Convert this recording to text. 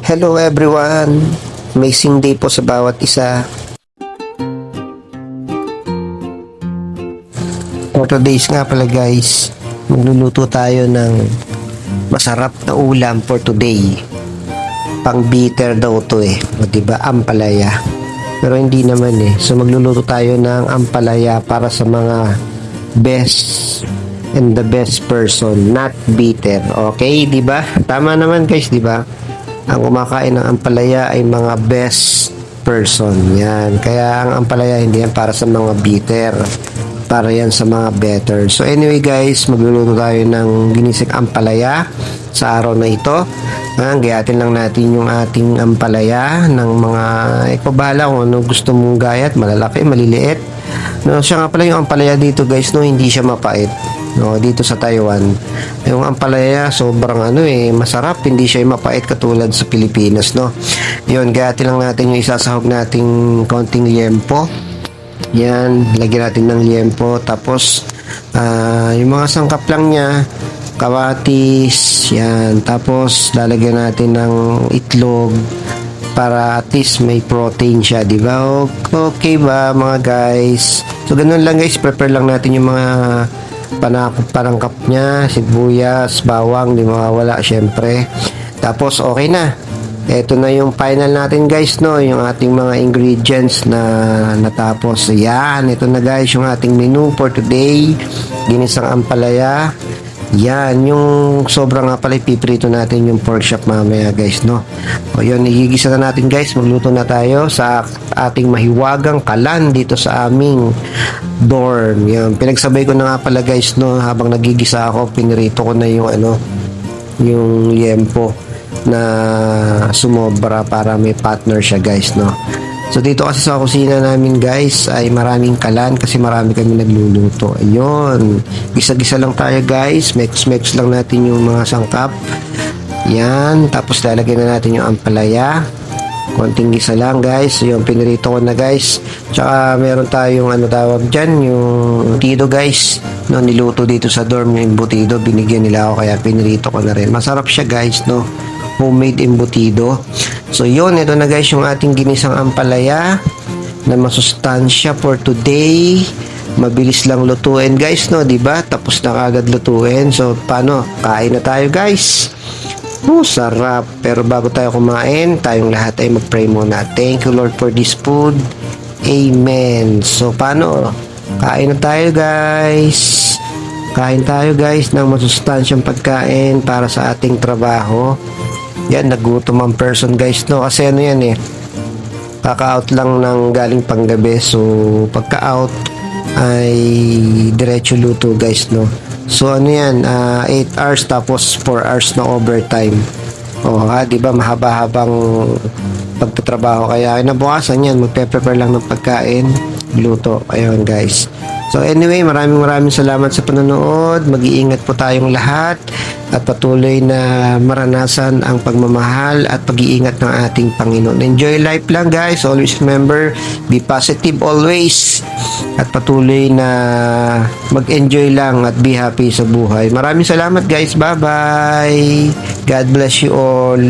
Hello everyone! Amazing day po sa bawat isa. For today's nga pala guys, magluluto tayo ng masarap na ulam for today. Pang bitter daw to o diba, ampalaya. Pero hindi naman So magluluto tayo ng ampalaya para sa mga best and the best person, not bitter. Okay, diba? Tama naman guys, diba? Ang kumakain ng ampalaya ay mga best person. Yan. Kaya ang ampalaya hindi yan para sa mga bitter. Para yan sa mga better. So anyway guys, magluluto tayo ng ginising ampalaya sa araw na ito. Gayatin lang natin yung ating ampalaya ng mga bahala kung ano gusto mong gayat. Malalaki, maliliit. No, siya nga pala yung ampalaya dito guys, no, hindi siya mapait. No, dito sa Taiwan. Yung ampalaya sobrang masarap, hindi siya mapait katulad sa Pilipinas, no. Yun, gayatin lang natin yung isasahog nating konting liempo. Yan, lagyan natin ng liempo. Tapos yung mga sangkap lang niya, kamatis, yan. Tapos lalagyan natin ng itlog para at least may protein siya, di ba? Okay ba mga guys? So ganun lang guys, prepare lang natin yung mga panangkap niya, sibuyas, bawang, di mawawala syempre. Tapos okay na. Ito na yung final natin guys, no, yung ating mga ingredients na natapos. Yan, ito na guys yung ating menu for today. Ginisang ampalaya. Yan, yung sobrang nga pala ipiprito natin yung pork chop mamaya guys, no. O yun, igigisa na natin guys. Magluto na tayo sa ating mahiwagang kalan dito sa aming dorm. Yan, pinagsabay ko na nga pala guys, no, habang nagigisa ako, pinirito ko na yung yung liempo na sumobra para may partner siya guys, no. So dito kasi sa kusina namin guys ay maraming kalan kasi marami kami nagluluto. Ayun, gisa-gisa lang tayo guys, mix lang natin yung mga sangkap. Yan, tapos lalagyan na natin yung ampalaya. Konting gisa lang guys. Yung pinirito ko na guys. Tsaka meron tayong tawag dyan, yung embutido guys, no, niluto dito sa dorm yung embutido, binigyan nila ako kaya pinirito ko na rin. Masarap siya guys, no, homemade embutido. So yun, ito na guys yung ating ginisang ampalaya na masustansya for today. Mabilis lang lutuin guys, no, diba? Tapos na agad lutuin. So paano? Kain na tayo guys. Sarap. Pero bago tayo kumain, tayong lahat ay mag-pray muna. Thank you Lord for this food. Amen. So paano? Kain na tayo guys. Kain tayo guys ng masustansyang pagkain para sa ating trabaho. Yan, nagutom ang person guys, no, kasi yan kaka-out lang ng galing panggabi. So pagka-out ay diretso luto guys, no. So 8 hours tapos 4 hours na overtime. Diba, mahaba-habang pagtatrabaho, kaya kinabukasan yan magpe-prepare lang ng pagkain, luto. Ayun guys. So anyway, maraming salamat sa panonood. Mag-iingat po tayong lahat at patuloy na maranasan ang pagmamahal at pag-iingat ng ating Panginoon. Enjoy life lang guys. Always remember, be positive always. At patuloy na mag-enjoy lang at be happy sa buhay. Maraming salamat guys. Bye-bye. God bless you all.